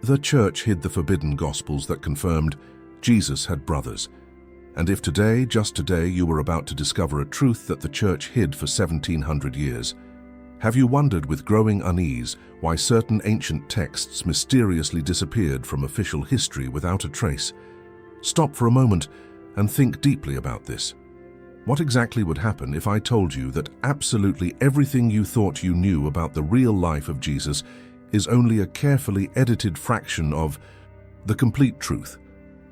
The Church hid the forbidden Gospels that confirmed Jesus had brothers. And if today, just today, you were about to discover a truth that the Church hid for 1700 years, have you wondered with growing unease why certain ancient texts mysteriously disappeared from official history without a trace? Stop for a moment and think deeply about this. What exactly would happen if I told you that absolutely everything you thought you knew about the real life of Jesus is only a carefully edited fraction of the complete truth?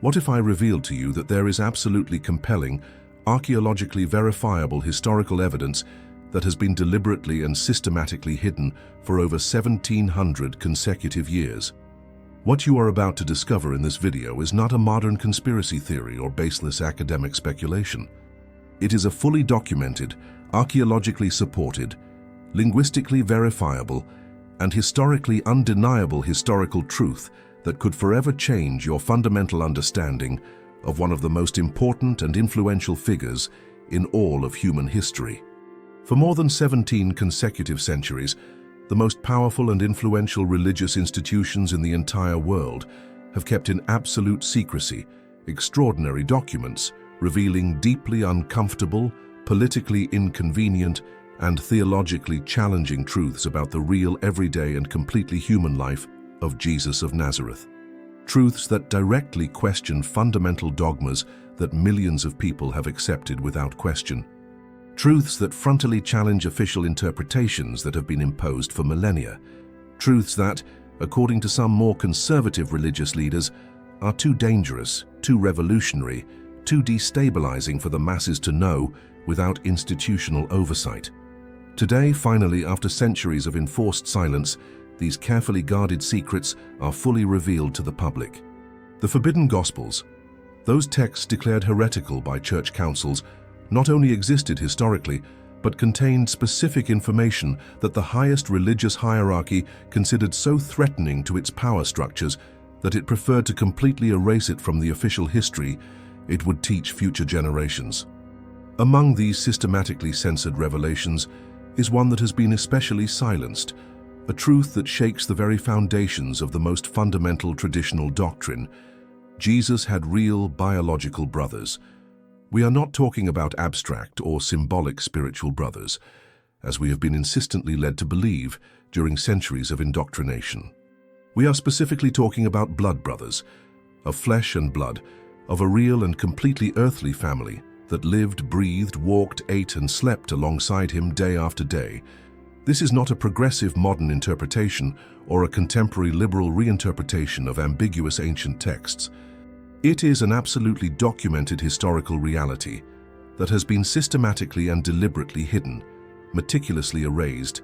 What if I revealed to you that there is absolutely compelling, archaeologically verifiable historical evidence that has been deliberately and systematically hidden for over 1700 consecutive years? What you are about to discover in this video is not a modern conspiracy theory or baseless academic speculation. It is a fully documented, archaeologically supported, linguistically verifiable, and historically undeniable historical truth that could forever change your fundamental understanding of one of the most important and influential figures in all of human history. For more than 17 consecutive centuries, the most powerful and influential religious institutions in the entire world have kept in absolute secrecy extraordinary documents revealing deeply uncomfortable, politically inconvenient, and theologically challenging truths about the real, everyday, and completely human life of Jesus of Nazareth. Truths that directly question fundamental dogmas that millions of people have accepted without question. Truths that frontally challenge official interpretations that have been imposed for millennia. Truths that, according to some more conservative religious leaders, are too dangerous, too revolutionary, too destabilizing for the masses to know without institutional oversight. Today, finally, after centuries of enforced silence, these carefully guarded secrets are fully revealed to the public. The forbidden Gospels, those texts declared heretical by church councils, not only existed historically, but contained specific information that the highest religious hierarchy considered so threatening to its power structures that it preferred to completely erase it from the official history it would teach future generations. Among these systematically censored revelations is one that has been especially silenced, a truth that shakes the very foundations of the most fundamental traditional doctrine. Jesus had real biological brothers. We are not talking about abstract or symbolic spiritual brothers, as we have been insistently led to believe during centuries of indoctrination. We are specifically talking about blood brothers, of flesh and blood, of a real and completely earthly family that lived, breathed, walked, ate, and slept alongside him day after day. This is not a progressive modern interpretation or a contemporary liberal reinterpretation of ambiguous ancient texts. It is an absolutely documented historical reality that has been systematically and deliberately hidden, meticulously erased,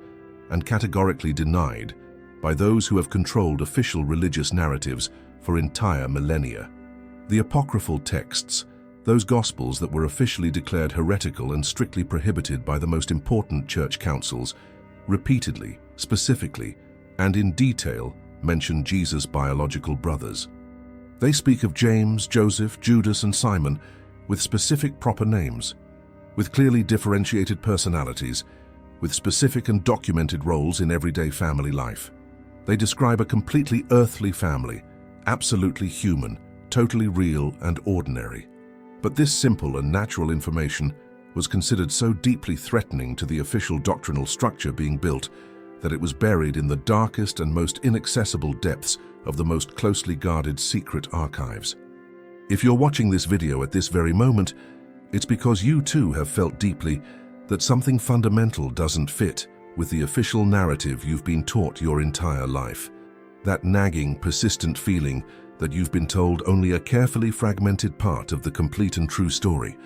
and categorically denied by those who have controlled official religious narratives for entire millennia. The apocryphal texts, those Gospels that were officially declared heretical and strictly prohibited by the most important church councils, repeatedly, specifically, and in detail mention Jesus' biological brothers. They speak of James, Joseph, Judas, and Simon with specific proper names, with clearly differentiated personalities, with specific and documented roles in everyday family life. They describe a completely earthly family, absolutely human, totally real and ordinary. But this simple and natural information was considered so deeply threatening to the official doctrinal structure being built that it was buried in the darkest and most inaccessible depths of the most closely guarded secret archives. If you're watching this video at this very moment, it's because you too have felt deeply that something fundamental doesn't fit with the official narrative you've been taught your entire life. That nagging, persistent feeling that you've been told only a carefully fragmented part of the complete and true story.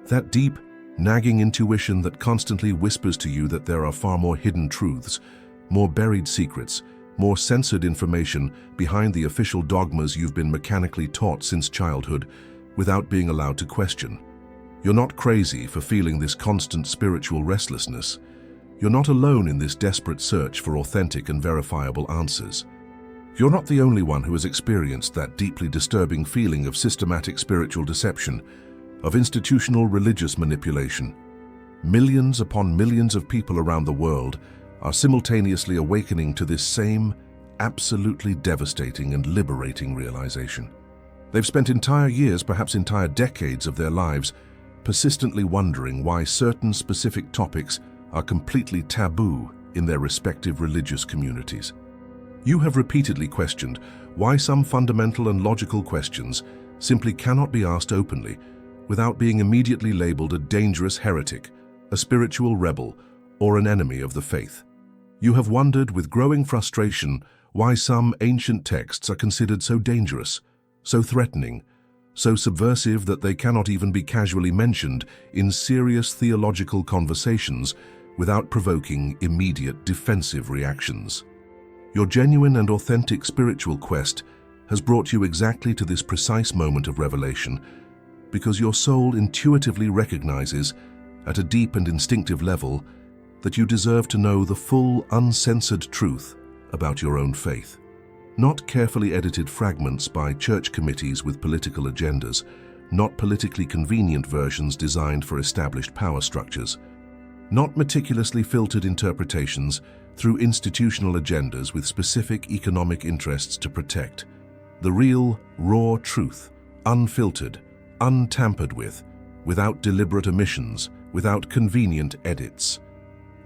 That deep, nagging intuition that constantly whispers to you that there are far more hidden truths, more buried secrets, more censored information behind the official dogmas you've been mechanically taught since childhood without being allowed to question. You're not crazy for feeling this constant spiritual restlessness. You're not alone in this desperate search for authentic and verifiable answers. You're not the only one who has experienced that deeply disturbing feeling of systematic spiritual deception, of institutional religious manipulation. Millions upon millions of people around the world are simultaneously awakening to this same absolutely devastating and liberating realization. They've spent entire years, perhaps entire decades of their lives, persistently wondering why certain specific topics are completely taboo in their respective religious communities. You have repeatedly questioned why some fundamental and logical questions simply cannot be asked openly without being immediately labeled a dangerous heretic, a spiritual rebel, or an enemy of the faith. You have wondered with growing frustration why some ancient texts are considered so dangerous, so threatening, so subversive that they cannot even be casually mentioned in serious theological conversations without provoking immediate defensive reactions. Your genuine and authentic spiritual quest has brought you exactly to this precise moment of revelation because your soul intuitively recognizes, at a deep and instinctive level, that you deserve to know the full, uncensored truth about your own faith. Not carefully edited fragments by church committees with political agendas, not politically convenient versions designed for established power structures, not meticulously filtered interpretations through institutional agendas with specific economic interests to protect. The real, raw truth, unfiltered, untampered with, without deliberate omissions, without convenient edits.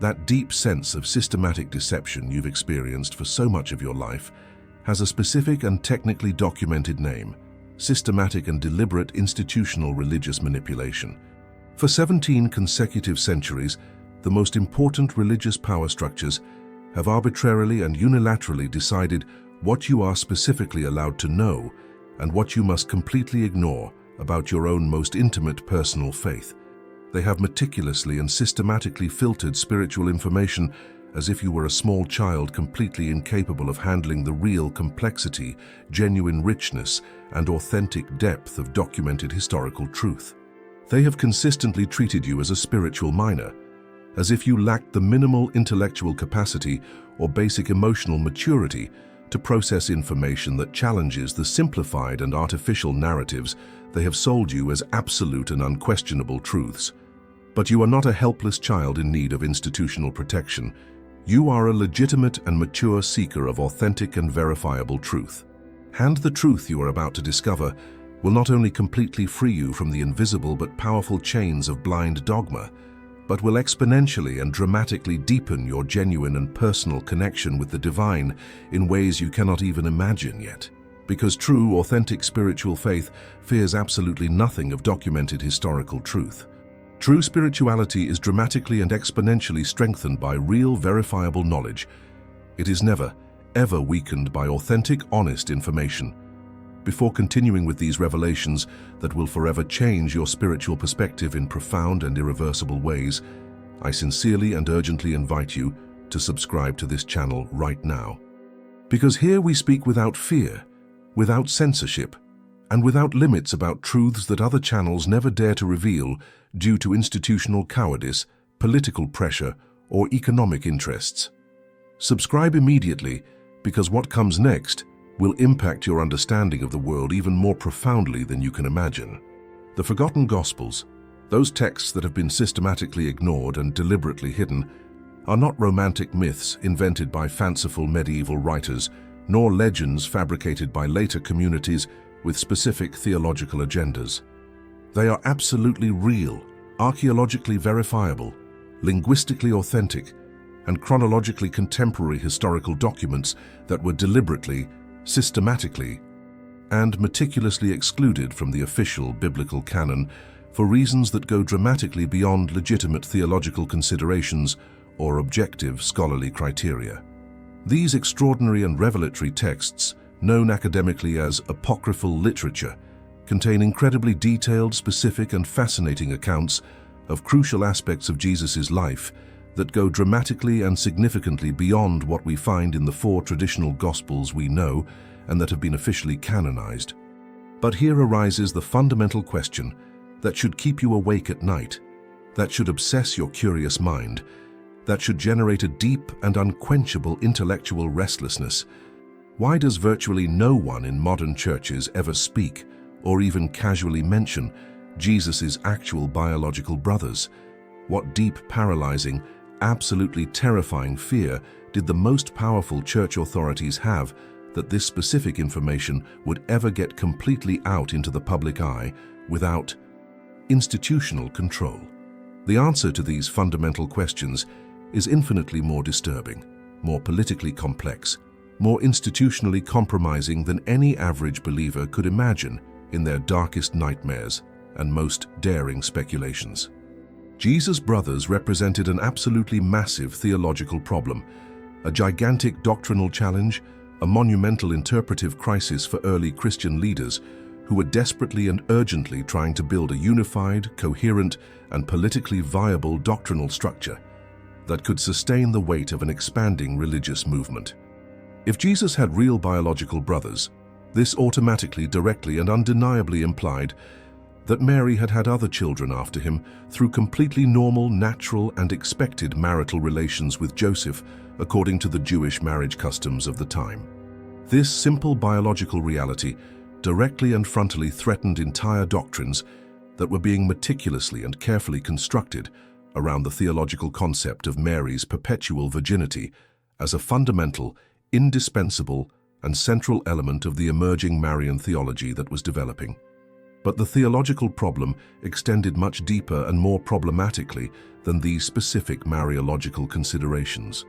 That deep sense of systematic deception you've experienced for so much of your life has a specific and technically documented name: systematic and deliberate institutional religious manipulation. For 17 consecutive centuries, the most important religious power structures have arbitrarily and unilaterally decided what you are specifically allowed to know and what you must completely ignore about your own most intimate personal faith. They have meticulously and systematically filtered spiritual information as if you were a small child completely incapable of handling the real complexity, genuine richness, and authentic depth of documented historical truth. They have consistently treated you as a spiritual minor, as if you lacked the minimal intellectual capacity or basic emotional maturity to process information that challenges the simplified and artificial narratives they have sold you as absolute and unquestionable truths. But you are not a helpless child in need of institutional protection. You are a legitimate and mature seeker of authentic and verifiable truth. And the truth you are about to discover will not only completely free you from the invisible but powerful chains of blind dogma, but will exponentially and dramatically deepen your genuine and personal connection with the divine in ways you cannot even imagine yet. Because true, authentic spiritual faith fears absolutely nothing of documented historical truth. True spirituality is dramatically and exponentially strengthened by real, verifiable knowledge. It is never, ever weakened by authentic, honest information. Before continuing with these revelations that will forever change your spiritual perspective in profound and irreversible ways, I sincerely and urgently invite you to subscribe to this channel right now. Because here we speak without fear, without censorship, and without limits about truths that other channels never dare to reveal due to institutional cowardice, political pressure, or economic interests. Subscribe immediately, because what comes next will impact your understanding of the world even more profoundly than you can imagine. The Forgotten Gospels, those texts that have been systematically ignored and deliberately hidden, are not romantic myths invented by fanciful medieval writers, nor legends fabricated by later communities with specific theological agendas. They are absolutely real, archaeologically verifiable, linguistically authentic, and chronologically contemporary historical documents that were deliberately, systematically, and meticulously excluded from the official biblical canon for reasons that go dramatically beyond legitimate theological considerations or objective scholarly criteria. These extraordinary and revelatory texts, known academically as apocryphal literature, contain incredibly detailed, specific, and fascinating accounts of crucial aspects of Jesus' life that go dramatically and significantly beyond what we find in the 4 traditional Gospels we know and that have been officially canonized. But here arises the fundamental question that should keep you awake at night, that should obsess your curious mind, that should generate a deep and unquenchable intellectual restlessness. Why does virtually no one in modern churches ever speak or even casually mention Jesus' actual biological brothers? What deep, paralyzing, absolutely terrifying fear did the most powerful church authorities have that this specific information would ever get completely out into the public eye without institutional control? The answer to these fundamental questions is infinitely more disturbing, more politically complex, more institutionally compromising than any average believer could imagine in their darkest nightmares and most daring speculations. Jesus' brothers represented an absolutely massive theological problem, a gigantic doctrinal challenge, a monumental interpretive crisis for early Christian leaders who were desperately and urgently trying to build a unified, coherent, and politically viable doctrinal structure that could sustain the weight of an expanding religious movement. If Jesus had real biological brothers, this automatically, directly, and undeniably implied that Mary had had other children after him through completely normal, natural, and expected marital relations with Joseph, according to the Jewish marriage customs of the time. This simple biological reality directly and frontally threatened entire doctrines that were being meticulously and carefully constructed around the theological concept of Mary's perpetual virginity as a fundamental, indispensable, and central element of the emerging Marian theology that was developing. But the theological problem extended much deeper and more problematically than these specific Mariological considerations.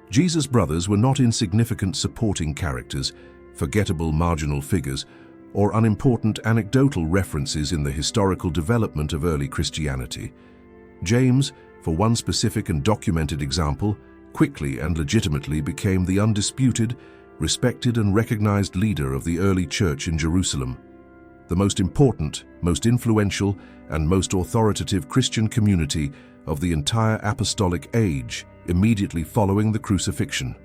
Jesus' brothers were not insignificant supporting characters, forgettable marginal figures, or unimportant anecdotal references in the historical development of early Christianity. James, for one specific and documented example, quickly and legitimately became the undisputed, respected and recognized leader of the early church in Jerusalem, the most important, most influential, and most authoritative Christian community of the entire apostolic age immediately following the crucifixion.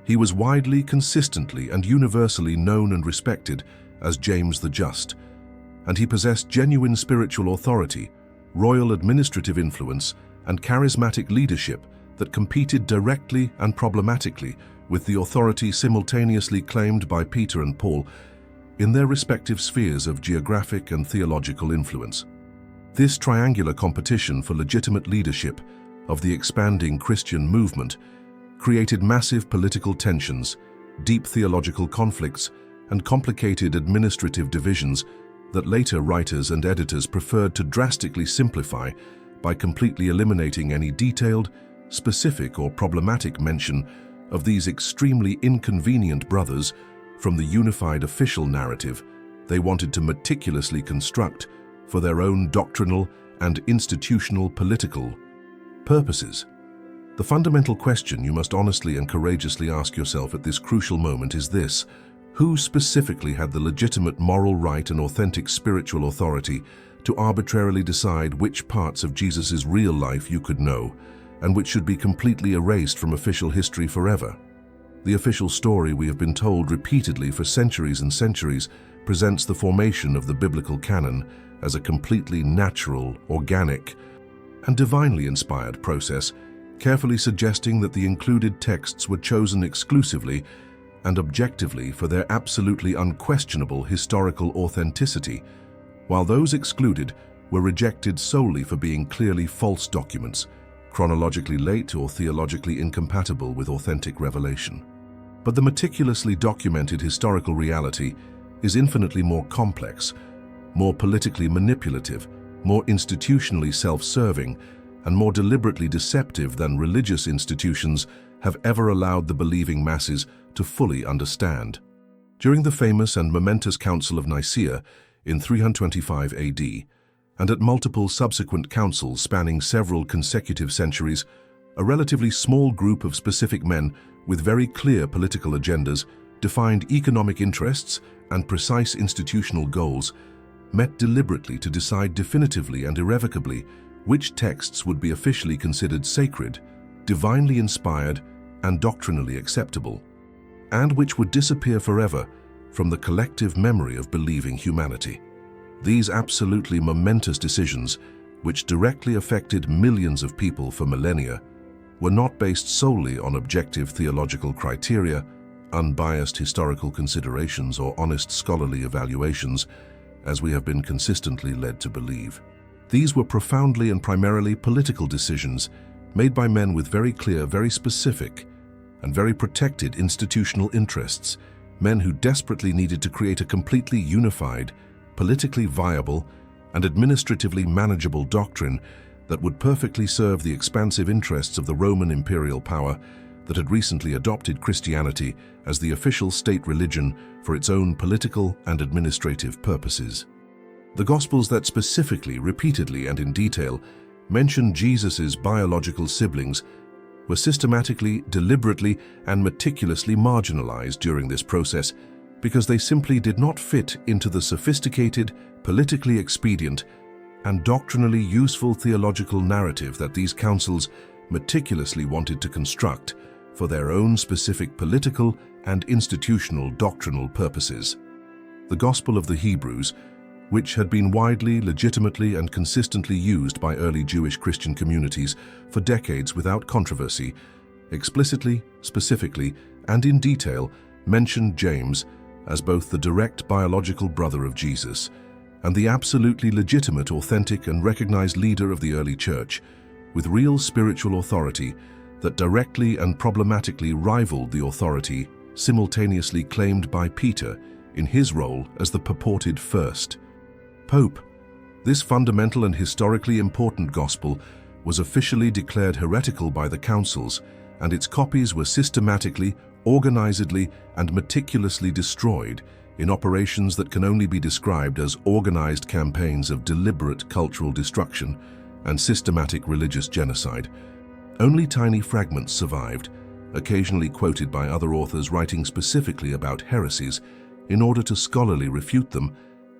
He was widely, consistently, and universally known and respected as James the Just, and he possessed genuine spiritual authority, royal administrative influence, and charismatic leadership that competed directly and problematically with the authority simultaneously claimed by Peter and Paul in their respective spheres of geographic and theological influence. This triangular competition for legitimate leadership of the expanding Christian movement created massive political tensions, deep theological conflicts, and complicated administrative divisions that later writers and editors preferred to drastically simplify by completely eliminating any detailed, specific, or problematic mention of these extremely inconvenient brothers from the unified official narrative they wanted to meticulously construct for their own doctrinal and institutional political purposes. The fundamental question you must honestly and courageously ask yourself at this crucial moment is this: who specifically had the legitimate moral right and authentic spiritual authority to arbitrarily decide which parts of Jesus' real life you could know and which should be completely erased from official history forever? The official story we have been told repeatedly for centuries and centuries presents the formation of the biblical canon as a completely natural, organic, and divinely inspired process, carefully suggesting that the included texts were chosen exclusively and objectively for their absolutely unquestionable historical authenticity, while those excluded were rejected solely for being clearly false documents, chronologically late or theologically incompatible with authentic revelation. But the meticulously documented historical reality is infinitely more complex, more politically manipulative, more institutionally self-serving, and more deliberately deceptive than religious institutions have ever allowed the believing masses to fully understand. During the famous and momentous Council of Nicaea in 325 AD, and at multiple subsequent councils spanning several consecutive centuries, a relatively small group of specific men with very clear political agendas, defined economic interests, and precise institutional goals met deliberately to decide definitively and irrevocably which texts would be officially considered sacred, divinely inspired, and doctrinally acceptable, and which would disappear forever from the collective memory of believing humanity. These absolutely momentous decisions, which directly affected millions of people for millennia, were not based solely on objective theological criteria, unbiased historical considerations, or honest scholarly evaluations, as we have been consistently led to believe. These were profoundly and primarily political decisions made by men with very clear, very specific, and very protected institutional interests, men who desperately needed to create a completely unified, politically viable, and administratively manageable doctrine that would perfectly serve the expansive interests of the Roman imperial power that had recently adopted Christianity as the official state religion for its own political and administrative purposes. The Gospels that specifically, repeatedly, and in detail mention Jesus's biological siblings were systematically, deliberately, and meticulously marginalized during this process because they simply did not fit into the sophisticated, politically expedient, and doctrinally useful theological narrative that these councils meticulously wanted to construct for their own specific political and institutional doctrinal purposes. The Gospel of the Hebrews, which had been widely, legitimately, and consistently used by early Jewish Christian communities for decades without controversy, explicitly, specifically, and in detail mentioned James as both the direct biological brother of Jesus and the absolutely legitimate, authentic, and recognized leader of the early church, with real spiritual authority that directly and problematically rivaled the authority simultaneously claimed by Peter in his role as the purported first Pope. This fundamental and historically important gospel was officially declared heretical by the councils, and its copies were systematically, organizedly, and meticulously destroyed in operations that can only be described as organized campaigns of deliberate cultural destruction and systematic religious genocide. Only tiny fragments survived, occasionally quoted by other authors writing specifically about heresies in order to scholarly refute them,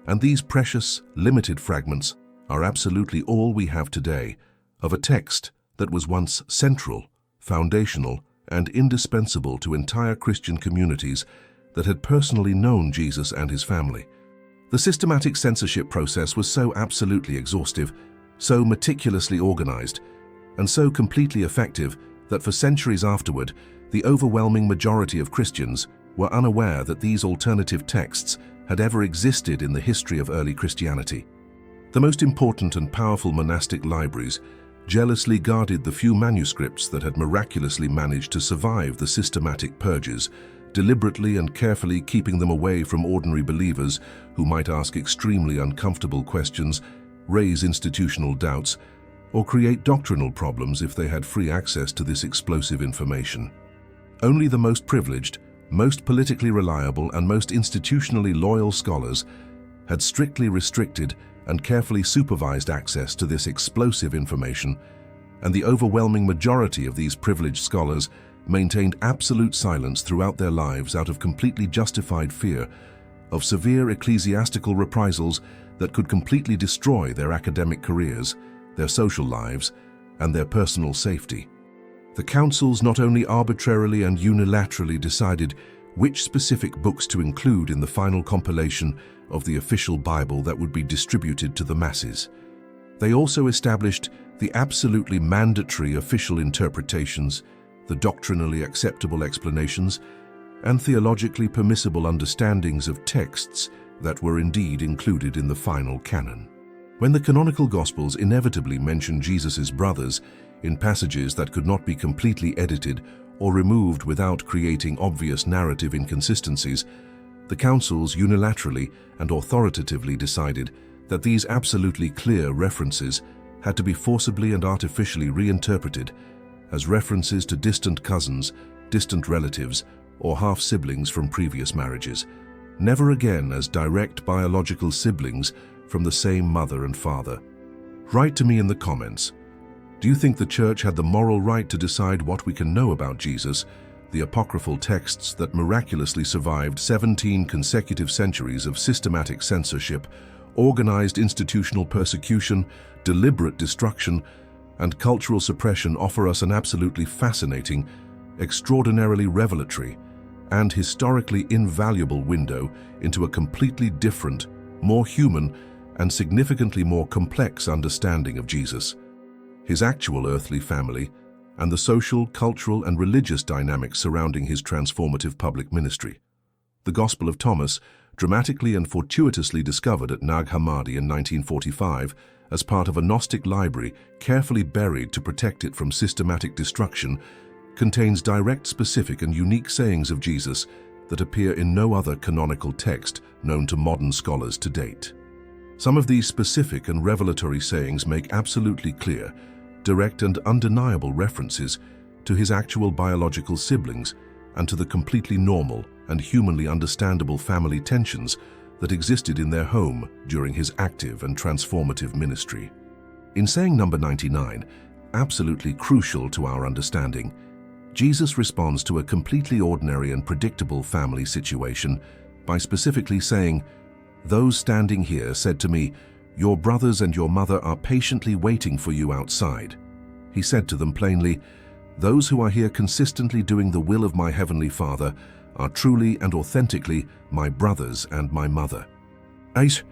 and these precious, limited fragments are absolutely all we have today of a text that was once central, foundational, and indispensable to entire Christian communities that had personally known Jesus and his family. The systematic censorship process was so absolutely exhaustive, so meticulously organized, and so completely effective that for centuries afterward, the overwhelming majority of Christians were unaware that these alternative texts had ever existed in the history of early Christianity. The most important and powerful monastic libraries jealously guarded the few manuscripts that had miraculously managed to survive the systematic purges, deliberately and carefully keeping them away from ordinary believers who might ask extremely uncomfortable questions, raise institutional doubts, or create doctrinal problems if they had free access to this explosive information. Only the most privileged, most politically reliable, and most institutionally loyal scholars had strictly restricted and carefully supervised access to this explosive information, and the overwhelming majority of these privileged scholars maintained absolute silence throughout their lives out of completely justified fear of severe ecclesiastical reprisals that could completely destroy their academic careers, their social lives, and their personal safety. The councils not only arbitrarily and unilaterally decided which specific books to include in the final compilation of the official Bible that would be distributed to the masses, they also established the absolutely mandatory official interpretations, the doctrinally acceptable explanations, and theologically permissible understandings of texts that were indeed included in the final canon. When the canonical Gospels inevitably mention Jesus' brothers in passages that could not be completely edited or removed without creating obvious narrative inconsistencies, the councils unilaterally and authoritatively decided that these absolutely clear references had to be forcibly and artificially reinterpreted as references to distant cousins, distant relatives, or half-siblings from previous marriages, never again as direct biological siblings from the same mother and father. Write to me in the comments. Do you think the Church had the moral right to decide what we can know about Jesus, the apocryphal texts that miraculously survived 17 consecutive centuries of systematic censorship, organized institutional persecution, deliberate destruction, and cultural suppression offer us an absolutely fascinating, extraordinarily revelatory, and historically invaluable window into a completely different, more human, and significantly more complex understanding of Jesus, his actual earthly family, and the social, cultural, and religious dynamics surrounding his transformative public ministry. The Gospel of Thomas, dramatically and fortuitously discovered at Nag Hammadi in 1945 as part of a Gnostic library carefully buried to protect it from systematic destruction, contains direct, specific, and unique sayings of Jesus that appear in no other canonical text known to modern scholars to date. Some of these specific and revelatory sayings make absolutely clear, direct and undeniable references to his actual biological siblings and to the completely normal and humanly understandable family tensions that existed in their home during his active and transformative ministry. In saying number 99, absolutely crucial to our understanding, Jesus responds to a completely ordinary and predictable family situation by specifically saying, "Those standing here said to me, 'Your brothers and your mother are patiently waiting for you outside.' He said to them plainly, 'Those who are here consistently doing the will of my heavenly Father are truly and authentically my brothers and my mother.'" 8.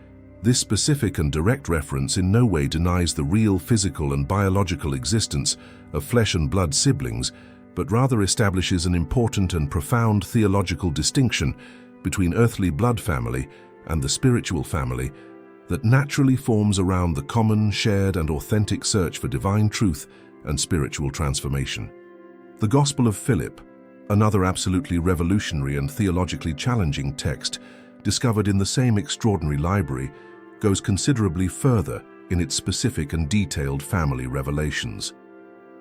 This specific and direct reference in no way denies the real physical and biological existence of flesh and blood siblings, but rather establishes an important and profound theological distinction between earthly blood family and the spiritual family that naturally forms around the common, shared, and authentic search for divine truth and spiritual transformation. The Gospel of Philip, another absolutely revolutionary and theologically challenging text discovered in the same extraordinary library, goes considerably further in its specific and detailed family revelations.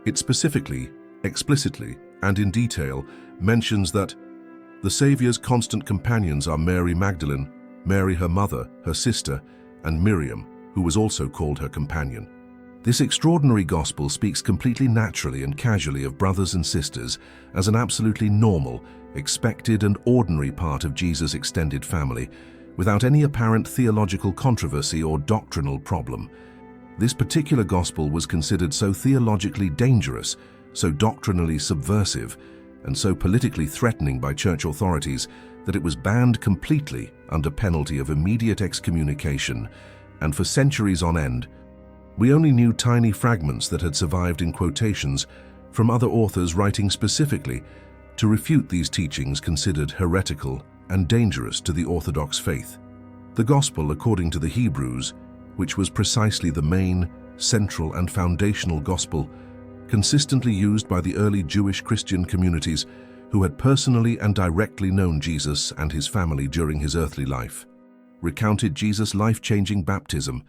It specifically, explicitly, and in detail mentions that the Saviour's constant companions are Mary Magdalene, Mary her mother, her sister, and Miriam, who was also called her companion. This extraordinary gospel speaks completely naturally and casually of brothers and sisters as an absolutely normal, expected and ordinary part of Jesus' extended family, without any apparent theological controversy or doctrinal problem. This particular gospel was considered so theologically dangerous, so doctrinally subversive, and so politically threatening by church authorities that it was banned completely under penalty of immediate excommunication, and for centuries on end, we only knew tiny fragments that had survived in quotations from other authors writing specifically to refute these teachings considered heretical and dangerous to the Orthodox faith. The Gospel, according to the Hebrews, which was precisely the main, central, and foundational gospel consistently used by the early Jewish Christian communities who had personally and directly known Jesus and his family during his earthly life, recounted Jesus' life-changing baptism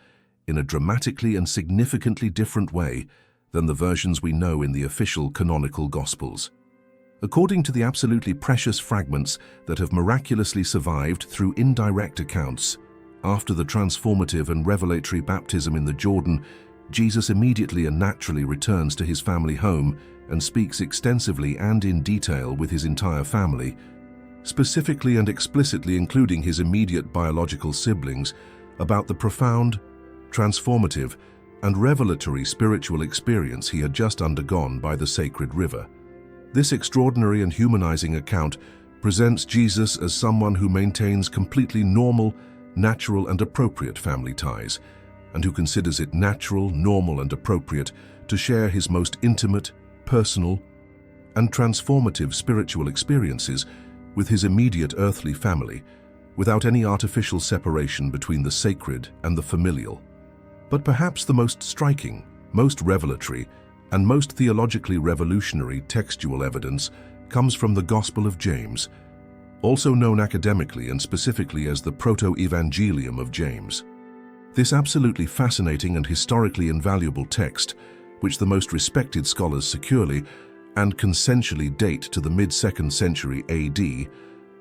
in a dramatically and significantly different way than the versions we know in the official canonical Gospels. According to the absolutely precious fragments that have miraculously survived through indirect accounts, after the transformative and revelatory baptism in the Jordan, Jesus immediately and naturally returns to his family home and speaks extensively and in detail with his entire family, specifically and explicitly including his immediate biological siblings, about the profound, transformative, and revelatory spiritual experience he had just undergone by the sacred river. This extraordinary and humanizing account presents Jesus as someone who maintains completely normal, natural, and appropriate family ties, and who considers it natural, normal, and appropriate to share his most intimate, personal, and transformative spiritual experiences with his immediate earthly family, without any artificial separation between the sacred and the familial. But perhaps the most striking, most revelatory, and most theologically revolutionary textual evidence comes from the Gospel of James, also known academically and specifically as the Proto-Evangelium of James. This absolutely fascinating and historically invaluable text, which the most respected scholars securely and consensually date to the mid-2nd century AD,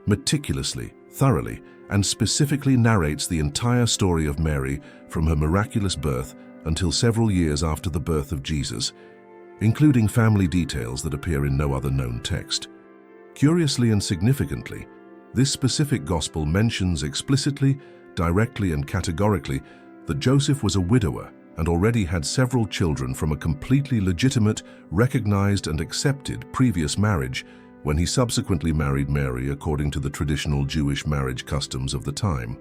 meticulously, thoroughly, and specifically narrates the entire story of Mary from her miraculous birth until several years after the birth of Jesus, including family details that appear in no other known text. Curiously and significantly, this specific gospel mentions explicitly, directly, and categorically that Joseph was a widower and already had several children from a completely legitimate, recognized, and accepted previous marriage when he subsequently married Mary according to the traditional Jewish marriage customs of the time.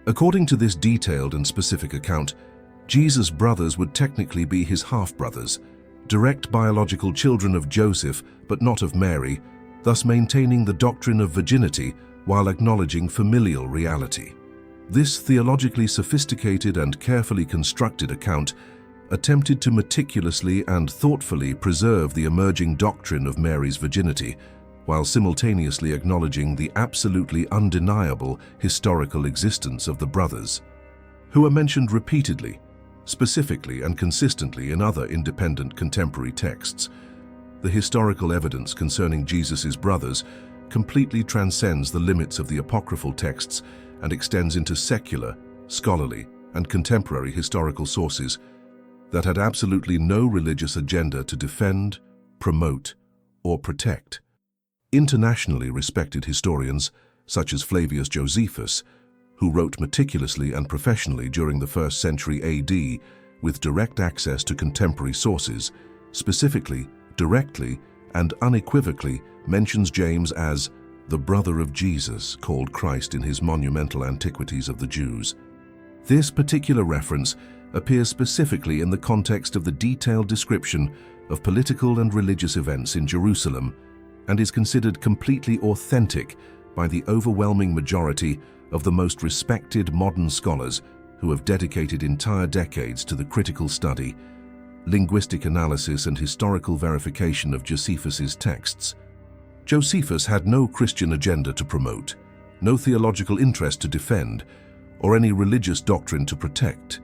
According to this detailed and specific account, Jesus' brothers would technically be his half-brothers, direct biological children of Joseph but not of Mary, thus maintaining the doctrine of virginity while acknowledging familial reality. This theologically sophisticated and carefully constructed account attempted to meticulously and thoughtfully preserve the emerging doctrine of Mary's virginity, while simultaneously acknowledging the absolutely undeniable historical existence of the brothers, who are mentioned repeatedly, specifically and consistently in other independent contemporary texts. The historical evidence concerning Jesus' brothers completely transcends the limits of the apocryphal texts and extends into secular, scholarly, and contemporary historical sources that had absolutely no religious agenda to defend, promote, or protect. Internationally respected historians, such as Flavius Josephus, who wrote meticulously and professionally during the 1st century AD with direct access to contemporary sources, specifically, directly, and unequivocally mentions James as the brother of Jesus, called Christ in his monumental Antiquities of the Jews. This particular reference appears specifically in the context of the detailed description of political and religious events in Jerusalem and is considered completely authentic by the overwhelming majority of the most respected modern scholars who have dedicated entire decades to the critical study, linguistic analysis, and historical verification of Josephus's texts. Josephus had no Christian agenda to promote, no theological interest to defend, or any religious doctrine to protect.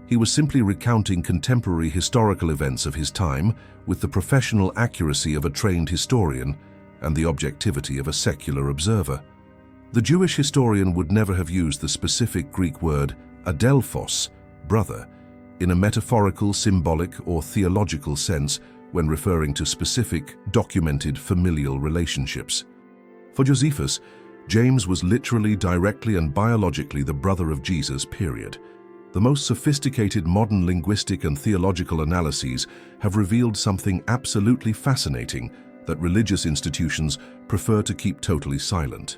He was simply recounting contemporary historical events of his time with the professional accuracy of a trained historian and the objectivity of a secular observer. The Jewish historian would never have used the specific Greek word adelphos, brother, in a metaphorical, symbolic, or theological sense when referring to specific, documented familial relationships. For Josephus, James was literally, directly, and biologically the brother of Jesus, period. The most sophisticated modern linguistic and theological analyses have revealed something absolutely fascinating that religious institutions prefer to keep totally silent.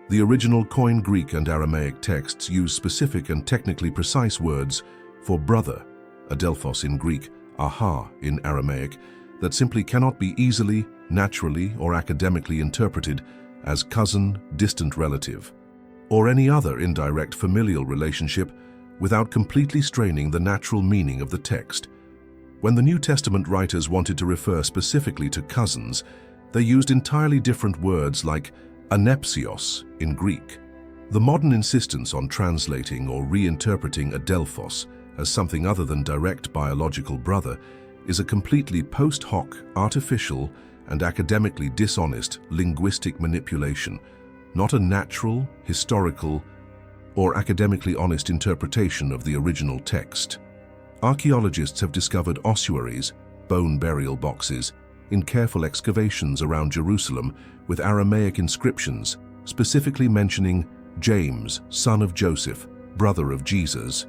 The original Koine Greek and Aramaic texts use specific and technically precise words for brother, adelphos in Greek, aha in Aramaic, that simply cannot be easily, naturally, or academically interpreted as cousin, distant relative, or any other indirect familial relationship without completely straining the natural meaning of the text. When the New Testament writers wanted to refer specifically to cousins, they used entirely different words like anepsios in Greek. The modern insistence on translating or reinterpreting adelphos as something other than direct biological brother is a completely post hoc, artificial, and academically dishonest linguistic manipulation, not a natural, historical, or academically honest interpretation of the original text. Archaeologists have discovered ossuaries, bone burial boxes, in careful excavations around Jerusalem with Aramaic inscriptions, specifically mentioning James, son of Joseph, brother of Jesus.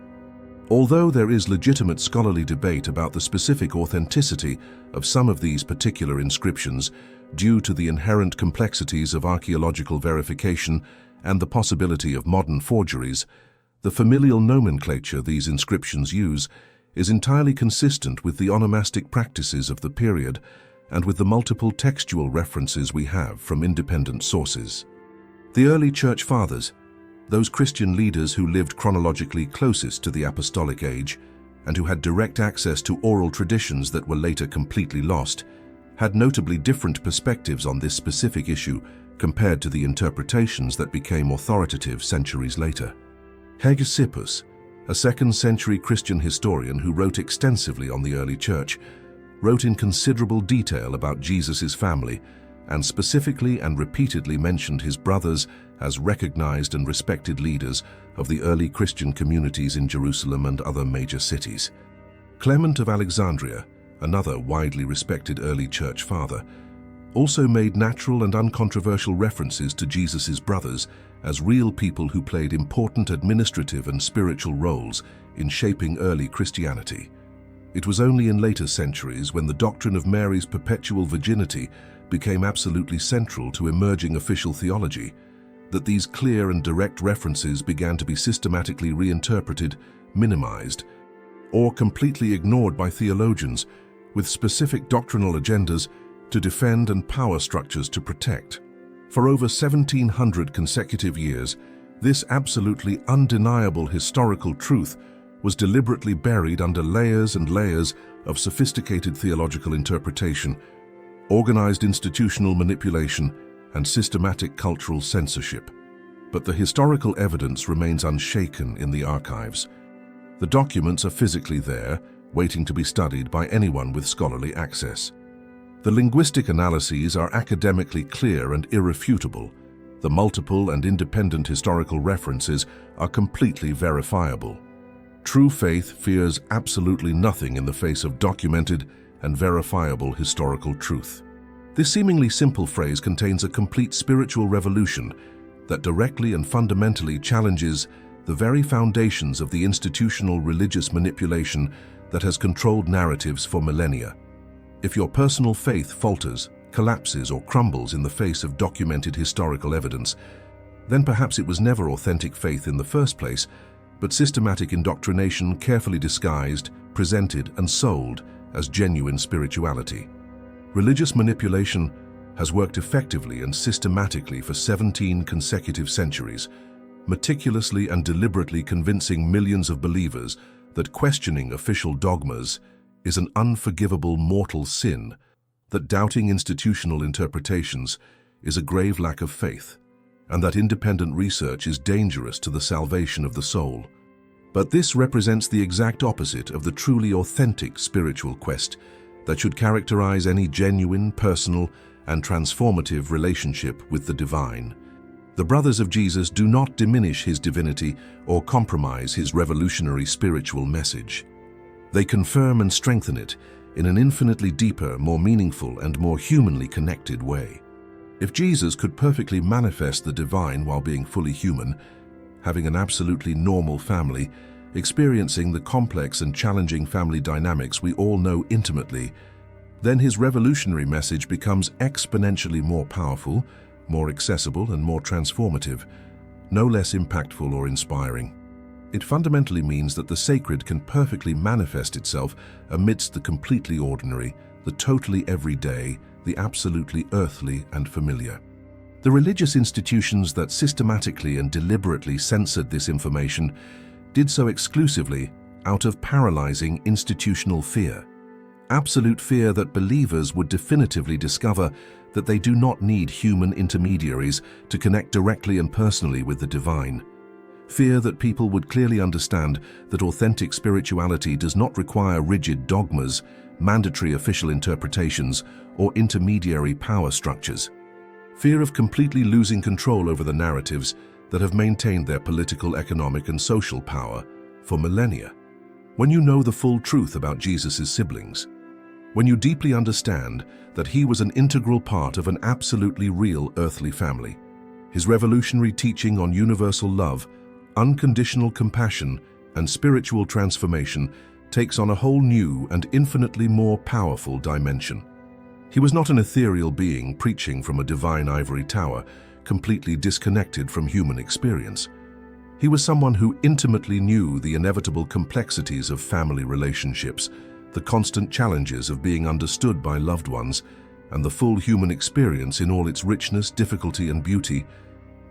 Although there is legitimate scholarly debate about the specific authenticity of some of these particular inscriptions due to the inherent complexities of archaeological verification and the possibility of modern forgeries, the familial nomenclature these inscriptions use is entirely consistent with the onomastic practices of the period and with the multiple textual references we have from independent sources. The early Church Fathers, those Christian leaders who lived chronologically closest to the apostolic age and who had direct access to oral traditions that were later completely lost, had notably different perspectives on this specific issue compared to the interpretations that became authoritative centuries later. Hegesippus, a 2nd century Christian historian who wrote extensively on the early church, wrote in considerable detail about Jesus' family and specifically and repeatedly mentioned his brothers as recognized and respected leaders of the early Christian communities in Jerusalem and other major cities. Clement of Alexandria, another widely respected early church father, also made natural and uncontroversial references to Jesus' brothers as real people who played important administrative and spiritual roles in shaping early Christianity. It was only in later centuries, when the doctrine of Mary's perpetual virginity became absolutely central to emerging official theology, that these clear and direct references began to be systematically reinterpreted, minimized, or completely ignored by theologians with specific doctrinal agendas to defend and power structures to protect. For over 1,700 consecutive years, this absolutely undeniable historical truth was deliberately buried under layers and layers of sophisticated theological interpretation, organized institutional manipulation, and systematic cultural censorship. But the historical evidence remains unshaken in the archives. The documents are physically there, waiting to be studied by anyone with scholarly access. The linguistic analyses are academically clear and irrefutable. The multiple and independent historical references are completely verifiable. True faith fears absolutely nothing in the face of documented and verifiable historical truth. This seemingly simple phrase contains a complete spiritual revolution that directly and fundamentally challenges the very foundations of the institutional religious manipulation that has controlled narratives for millennia. If your personal faith falters, collapses, or crumbles in the face of documented historical evidence, then perhaps it was never authentic faith in the first place, but systematic indoctrination carefully disguised, presented, and sold as genuine spirituality. Religious manipulation has worked effectively and systematically for 17 consecutive centuries, meticulously and deliberately convincing millions of believers that questioning official dogmas is an unforgivable mortal sin, that doubting institutional interpretations is a grave lack of faith, and that independent research is dangerous to the salvation of the soul. But this represents the exact opposite of the truly authentic spiritual quest that should characterize any genuine, personal, and transformative relationship with the divine. The brothers of Jesus do not diminish his divinity or compromise his revolutionary spiritual message. They confirm and strengthen it in an infinitely deeper, more meaningful, and more humanly connected way. If Jesus could perfectly manifest the divine while being fully human, having an absolutely normal family, experiencing the complex and challenging family dynamics we all know intimately, then his revolutionary message becomes exponentially more powerful, more accessible, and more transformative, no less impactful or inspiring. It fundamentally means that the sacred can perfectly manifest itself amidst the completely ordinary, the totally everyday, the absolutely earthly and familiar. The religious institutions that systematically and deliberately censored this information did so exclusively out of paralyzing institutional fear. Absolute fear that believers would definitively discover that they do not need human intermediaries to connect directly and personally with the divine. Fear that people would clearly understand that authentic spirituality does not require rigid dogmas, mandatory official interpretations, or intermediary power structures. Fear of completely losing control over the narratives that have maintained their political, economic, and social power for millennia. When you know the full truth about Jesus' siblings, when you deeply understand that he was an integral part of an absolutely real earthly family, his revolutionary teaching on universal love, unconditional compassion, and spiritual transformation takes on a whole new and infinitely more powerful dimension. He was not an ethereal being preaching from a divine ivory tower, completely disconnected from human experience. He was someone who intimately knew the inevitable complexities of family relationships, the constant challenges of being understood by loved ones, and the full human experience in all its richness, difficulty, and beauty.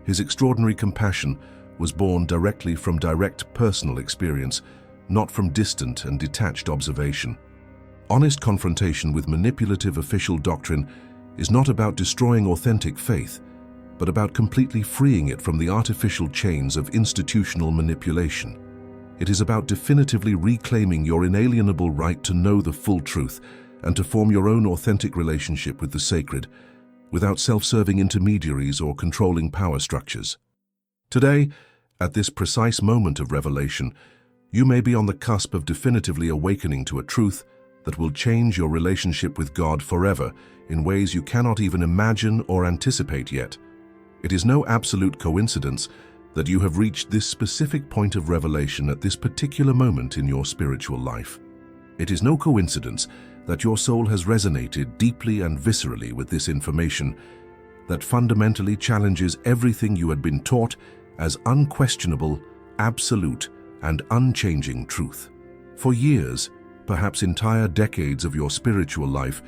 His extraordinary compassion was born directly from direct personal experience, not from distant and detached observation. Honest confrontation with manipulative official doctrine is not about destroying authentic faith, but about completely freeing it from the artificial chains of institutional manipulation. It is about definitively reclaiming your inalienable right to know the full truth and to form your own authentic relationship with the sacred, without self-serving intermediaries or controlling power structures. Today, at this precise moment of revelation, you may be on the cusp of definitively awakening to a truth that will change your relationship with God forever in ways you cannot even imagine or anticipate yet. It is no absolute coincidence that you have reached this specific point of revelation at this particular moment in your spiritual life. It is no coincidence that your soul has resonated deeply and viscerally with this information that fundamentally challenges everything you had been taught as unquestionable, absolute, and unchanging truth. For years, perhaps entire decades of your spiritual life,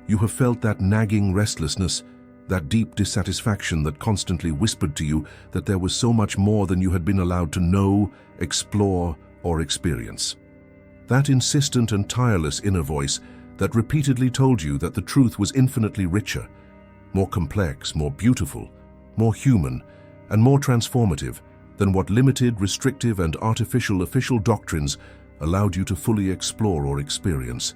you have felt that nagging restlessness, that deep dissatisfaction that constantly whispered to you that there was so much more than you had been allowed to know, explore, or experience. That insistent and tireless inner voice that repeatedly told you that the truth was infinitely richer, more complex, more beautiful, more human, and more transformative than what limited, restrictive, and artificial official doctrines allowed you to fully explore or experience.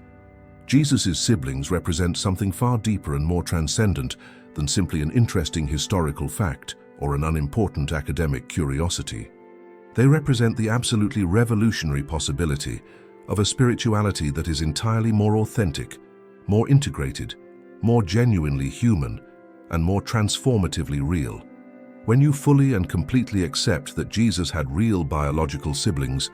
Jesus' siblings represent something far deeper and more transcendent than simply an interesting historical fact or an unimportant academic curiosity. They represent the absolutely revolutionary possibility of a spirituality that is entirely more authentic, more integrated, more genuinely human, and more transformatively real. When you fully and completely accept that Jesus had real biological siblings,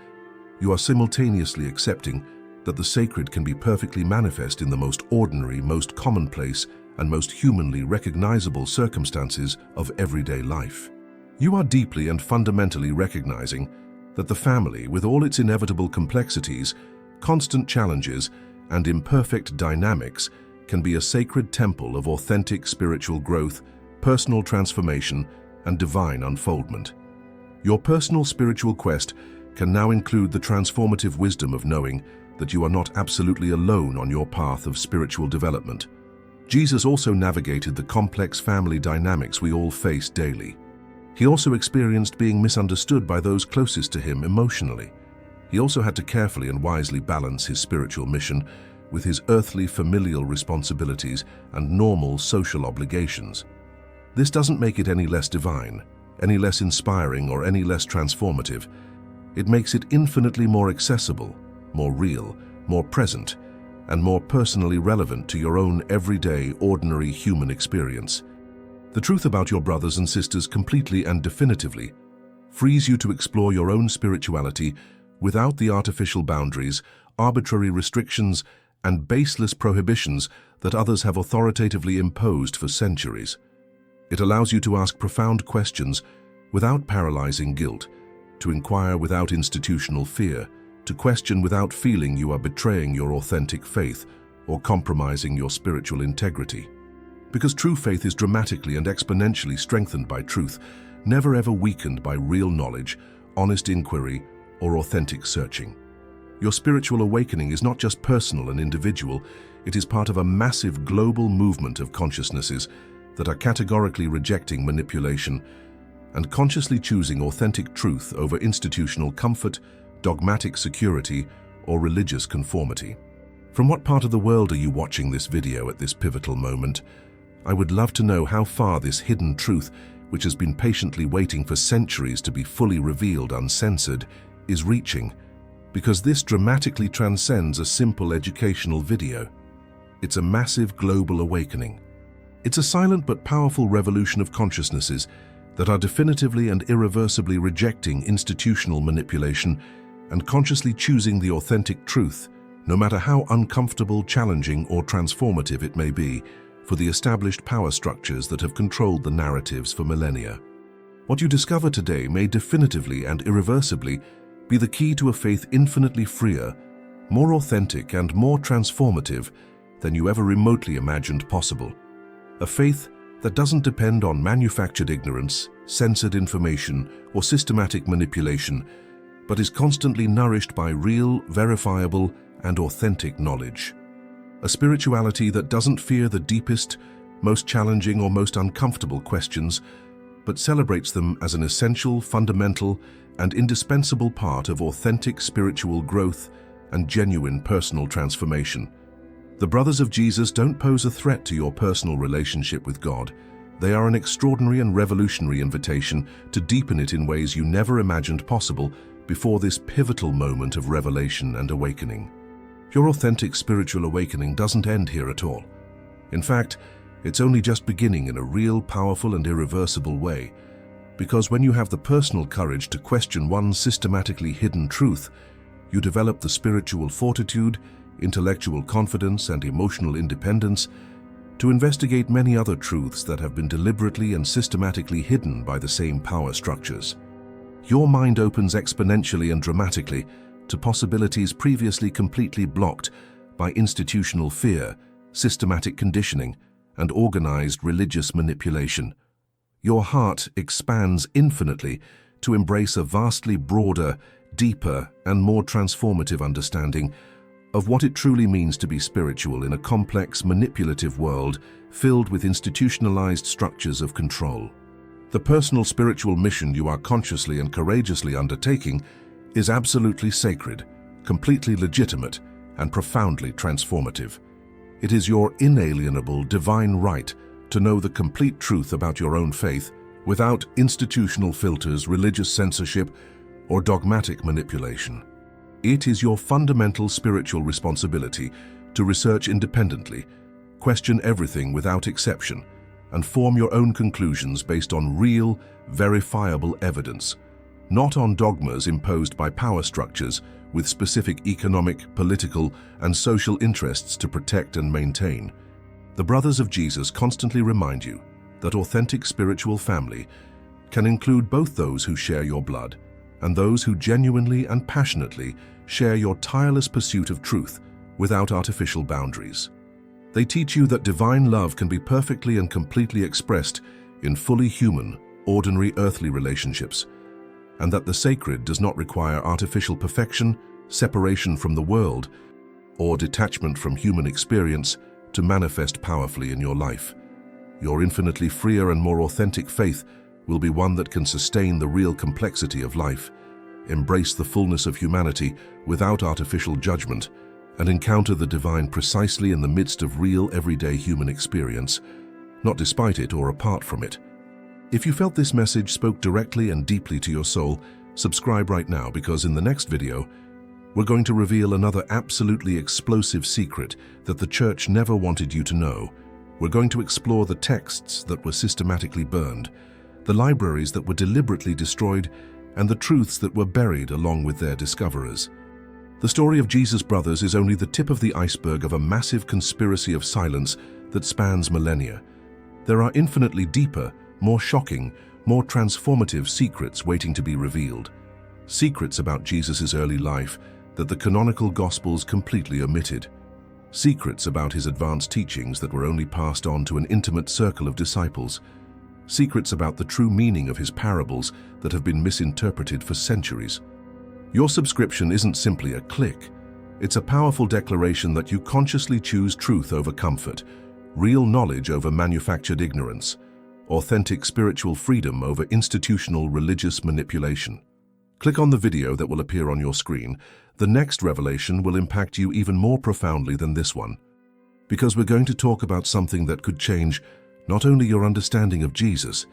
you are simultaneously accepting that the sacred can be perfectly manifest in the most ordinary, most commonplace, and most humanly recognizable circumstances of everyday life. You are deeply and fundamentally recognizing that the family, with all its inevitable complexities, constant challenges, and imperfect dynamics, can be a sacred temple of authentic spiritual growth, personal transformation, and divine unfoldment. Your personal spiritual quest can now include the transformative wisdom of knowing that you are not absolutely alone on your path of spiritual development. Jesus also navigated the complex family dynamics we all face daily. He also experienced being misunderstood by those closest to him emotionally. He also had to carefully and wisely balance his spiritual mission with his earthly familial responsibilities and normal social obligations. This doesn't make it any less divine, any less inspiring, or any less transformative. It makes it infinitely more accessible, more real, more present, and more personally relevant to your own everyday, ordinary human experience. The truth about your brothers and sisters completely and definitively frees you to explore your own spirituality without the artificial boundaries, arbitrary restrictions, and baseless prohibitions that others have authoritatively imposed for centuries. It allows you to ask profound questions without paralyzing guilt, to inquire without institutional fear, to question without feeling you are betraying your authentic faith or compromising your spiritual integrity. Because true faith is dramatically and exponentially strengthened by truth, never ever weakened by real knowledge, honest inquiry, or authentic searching. Your spiritual awakening is not just personal and individual, it is part of a massive global movement of consciousnesses that are categorically rejecting manipulation and consciously choosing authentic truth over institutional comfort, dogmatic security, or religious conformity. From what part of the world are you watching this video at this pivotal moment? I would love to know how far this hidden truth, which has been patiently waiting for centuries to be fully revealed uncensored, is reaching, because this dramatically transcends a simple educational video. It's a massive global awakening. It's a silent but powerful revolution of consciousnesses that are definitively and irreversibly rejecting institutional manipulation and consciously choosing the authentic truth, no matter how uncomfortable, challenging, or transformative it may be, for the established power structures that have controlled the narratives for millennia. What you discover today may definitively and irreversibly be the key to a faith infinitely freer, more authentic, and more transformative than you ever remotely imagined possible. A faith that doesn't depend on manufactured ignorance, censored information, or systematic manipulation, but is constantly nourished by real, verifiable, and authentic knowledge. A spirituality that doesn't fear the deepest, most challenging, or most uncomfortable questions, but celebrates them as an essential, fundamental, and indispensable part of authentic spiritual growth and genuine personal transformation. The Brothers of Jesus don't pose a threat to your personal relationship with God. They are an extraordinary and revolutionary invitation to deepen it in ways you never imagined possible before this pivotal moment of revelation and awakening. Your authentic spiritual awakening doesn't end here at all. In fact, it's only just beginning in a real, powerful, and irreversible way. Because when you have the personal courage to question one systematically hidden truth, you develop the spiritual fortitude, intellectual confidence, and emotional independence to investigate many other truths that have been deliberately and systematically hidden by the same power structures. Your mind opens exponentially and dramatically to possibilities previously completely blocked by institutional fear, systematic conditioning, and organized religious manipulation. Your heart expands infinitely to embrace a vastly broader, deeper, and more transformative understanding of what it truly means to be spiritual in a complex, manipulative world filled with institutionalized structures of control. The personal spiritual mission you are consciously and courageously undertaking is absolutely sacred, completely legitimate, and profoundly transformative. It is your inalienable divine right to know the complete truth about your own faith without institutional filters, religious censorship, or dogmatic manipulation. It is your fundamental spiritual responsibility to research independently, question everything without exception, and form your own conclusions based on real, verifiable evidence, not on dogmas imposed by power structures with specific economic, political, and social interests to protect and maintain. The Brothers of Jesus constantly remind you that authentic spiritual family can include both those who share your blood and those who genuinely and passionately share your tireless pursuit of truth without artificial boundaries. They teach you that divine love can be perfectly and completely expressed in fully human, ordinary earthly relationships, and that the sacred does not require artificial perfection, separation from the world, or detachment from human experience to manifest powerfully in your life. Your infinitely freer and more authentic faith will be one that can sustain the real complexity of life, embrace the fullness of humanity without artificial judgment, and encounter the divine precisely in the midst of real everyday human experience, not despite it or apart from it. If you felt this message spoke directly and deeply to your soul, subscribe right now, because in the next video, we're going to reveal another absolutely explosive secret that the Church never wanted you to know. We're going to explore the texts that were systematically burned, the libraries that were deliberately destroyed, and the truths that were buried along with their discoverers. The story of Jesus' brothers is only the tip of the iceberg of a massive conspiracy of silence that spans millennia. There are infinitely deeper, more shocking, more transformative secrets waiting to be revealed. Secrets about Jesus' early life that the canonical Gospels completely omitted. Secrets about his advanced teachings that were only passed on to an intimate circle of disciples. Secrets about the true meaning of his parables that have been misinterpreted for centuries. Your subscription isn't simply a click. It's a powerful declaration that you consciously choose truth over comfort, real knowledge over manufactured ignorance, authentic spiritual freedom over institutional religious manipulation. Click on the video that will appear on your screen. The next revelation will impact you even more profoundly than this one, because we're going to talk about something that could change not only your understanding of Jesus,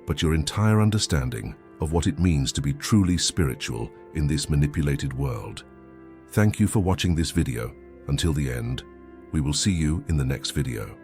but your entire understanding of what it means to be truly spiritual in this manipulated world. Thank you for watching this video. Until the end, we will see you in the next video.